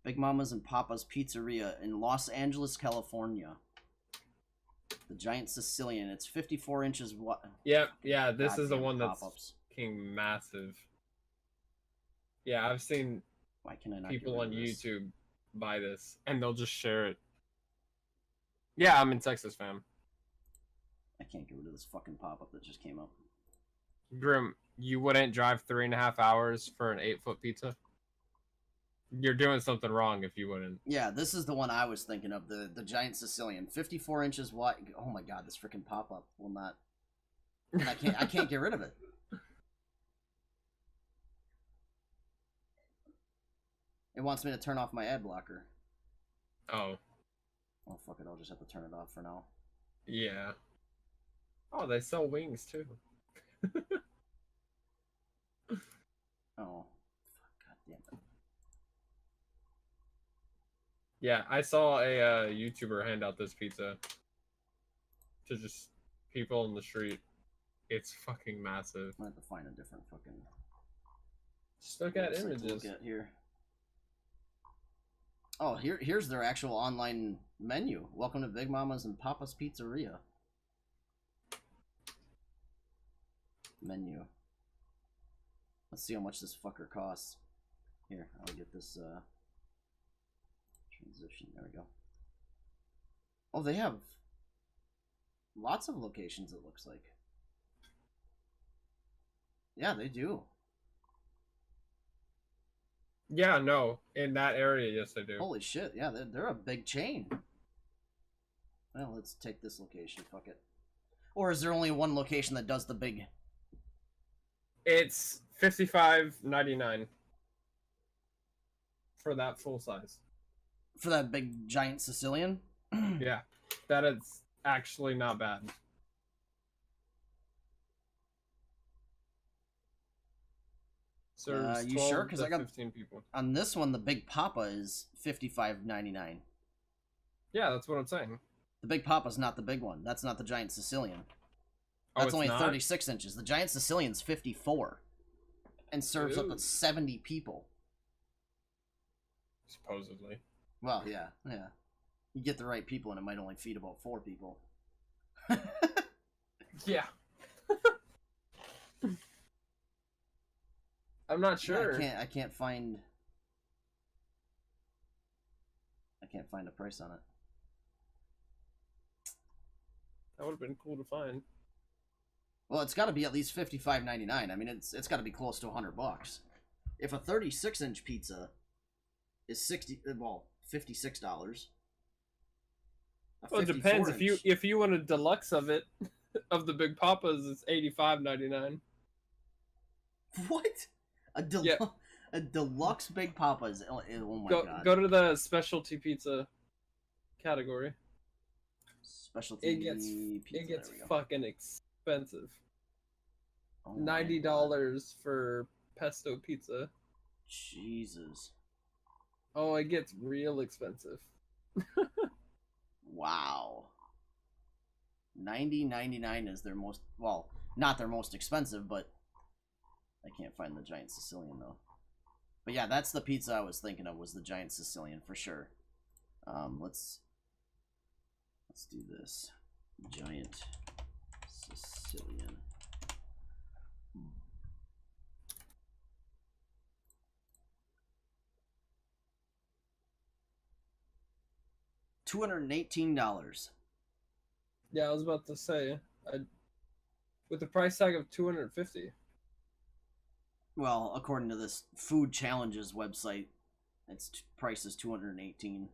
Big Mamas and Papas Pizzeria in Los Angeles, California. The Giant Sicilian. It's 54 inches wide. Yeah. This is the one that's fucking massive. Yeah, I've seen people on YouTube buy this, and they'll just share it. Yeah, I'm in Texas, fam. I can't get rid of this fucking pop-up that just came up. Grim, you wouldn't drive 3.5 hours for an 8-foot pizza? You're doing something wrong if you wouldn't. Yeah, this is the one I was thinking of, the Giant Sicilian. 54 inches wide. Oh my god, this freaking pop-up will not... I can't get rid of it. It wants me to turn off my ad blocker. Oh. Oh, fuck it, I'll just have to turn it off for now. Yeah. Oh, they sell wings, too. Oh. God damn it. Yeah, I saw a YouTuber hand out this pizza to just people in the street. It's fucking massive. I have to find a different fucking... Just look at images. Look at here. Oh, here's their actual online menu. Welcome to Big Mama's and Papa's Pizzeria. Menu. Let's see how much this fucker costs. Here, I'll get this transition. There we go. Oh, they have lots of locations, it looks like. Yeah, they do. Yeah, no. In that area, yes, they do. Holy shit, yeah, they're a big chain. Well, let's take this location, fuck it. Or is there only one location that does the big... It's $55.99 for that full size. For that big giant Sicilian? Yeah, that is actually not bad. Serves you 12 sure? Because to I got 15 people. on this one, the Big Papa is $55.99. Yeah, that's what I'm saying. The Big Papa's not the big one. That's not the giant Sicilian. Oh, That's it's only not? 36 inches. The giant Sicilian's 54 and serves up Ooh. to 70 people. Supposedly. Well, yeah. You get the right people, and it might only feed about 4 people. Yeah. I'm not sure. Yeah, I can't find a price on it. That would have been cool to find. Well, it's got to be at least $55.99. I mean, it's got to be close to $100. If a 36-inch pizza is $56. Well, it depends. If you want a deluxe of it, of the Big Papas, it's $85.99. What? A deluxe Big Papa is... Oh my god. Go to the specialty pizza category. Specialty It gets pizza. fucking expensive. Oh my $90 God. for pesto pizza. Jesus. Oh, it gets real expensive. Wow. $90.99 is their most... Well, not their most expensive, but... I can't find the giant Sicilian, though. But yeah, that's the pizza I was thinking of, was the giant Sicilian, for sure. Let's do this. Giant Sicilian. $218. Yeah, I was about to say, with the price tag of $250. Well, according to this Food Challenges website, its price is $218,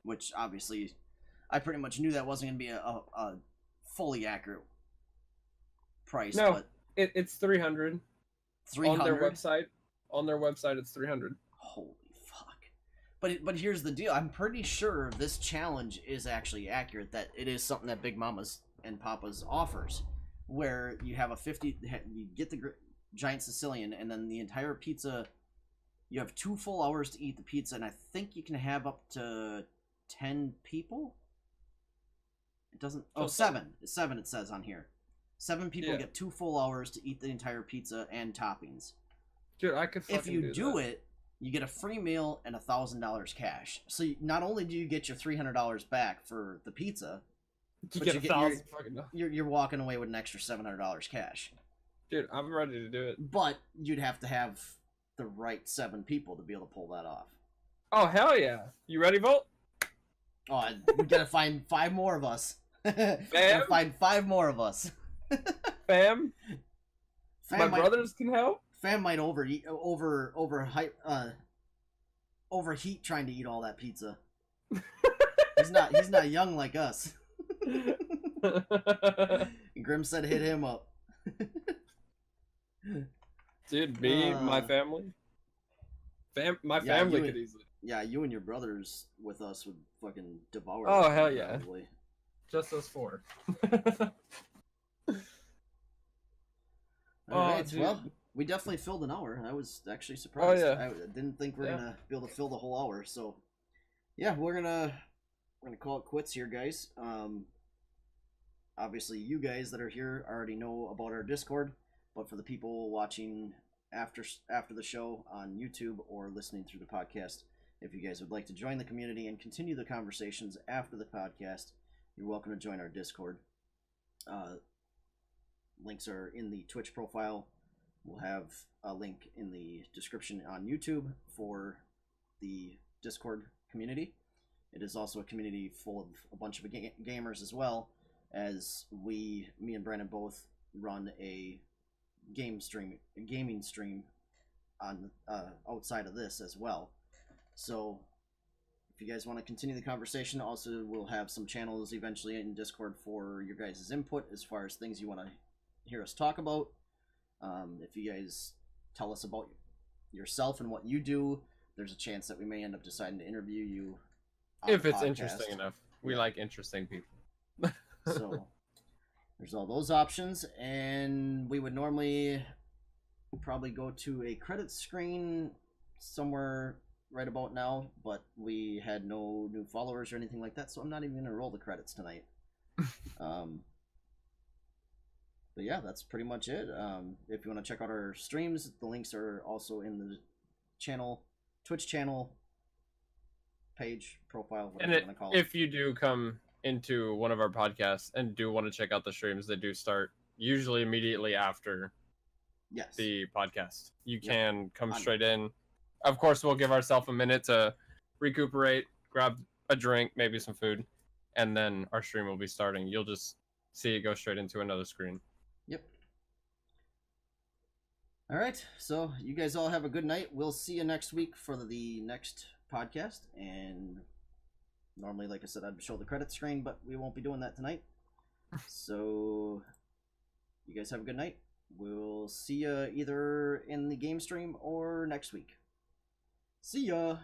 which obviously I pretty much knew that wasn't going to be a fully accurate price. No, but it's $300. $300 on their website. On their website, it's $300. Holy fuck! But here's the deal. I'm pretty sure this challenge is actually accurate. That it is something that Big Mamas and Papas offers, where you have you get the giant Sicilian, and then the entire pizza. You have 2 full hours to eat the pizza, and I think you can have up to 10 people. It doesn't. Oh, 7. 7 it says on here. 7 people get 2 full hours to eat the entire pizza and toppings. Dude, I could fucking If you do do it, you get a free meal and $1,000 cash. So not only do you get your $300 back for the pizza, You but get you're walking away with an extra $700 cash. Dude, I'm ready to do it. But you'd have to have the right 7 people to be able to pull that off. Oh, hell yeah. You ready, Volt? Oh, we gotta find 5 more of us. Gotta find 5 more of us. Fam? My brothers can help? Fam might overheat trying to eat all that pizza. He's not young like us. Grim said hit him up. Dude, me, my family. My family could easily. Yeah, you and your brothers with us would fucking devour. Oh, hell yeah. Probably. Just us 4. Alright, dude. well, we definitely filled an hour. I was actually surprised. Oh, yeah. I didn't think we're gonna be able to fill the whole hour. So, yeah, we're gonna call it quits here, guys. Obviously, you guys that are here already know about our Discord, but for the people watching after the show on YouTube or listening through the podcast, if you guys would like to join the community and continue the conversations after the podcast, you're welcome to join our Discord. Links are in the Twitch profile. We'll have a link in the description on YouTube for the Discord community. It is also a community full of a bunch of gamers as well, as me and Brandon both run a gaming stream on outside of this as well. So if you guys want to continue the conversation, also we'll have some channels eventually in Discord for your guys' input as far as things you want to hear us talk about. If you guys tell us about yourself and what you do, there's a chance that we may end up deciding to interview you on If the it's podcast. interesting enough. We like interesting people. So there's all those options, and we would normally probably go to a credit screen somewhere right about now, but we had no new followers or anything like that, so I'm not even going to roll the credits tonight. But yeah, that's pretty much it. If you want to check out our streams, the links are also in the channel, Twitch channel page, profile, whatever you want to call it. If you do come into one of our podcasts and do want to check out the streams, they do start usually immediately after the podcast. You can come straight in. Of course, we'll give ourselves a minute to recuperate, grab a drink, maybe some food, and then our stream will be starting. You'll just see it go straight into another screen. Yep. All right, so you guys all have a good night. We'll see you next week for the next podcast, and normally, like I said, I'd show the credit screen, but we won't be doing that tonight. So you guys have a good night. We'll see you either in the game stream or next week. See ya!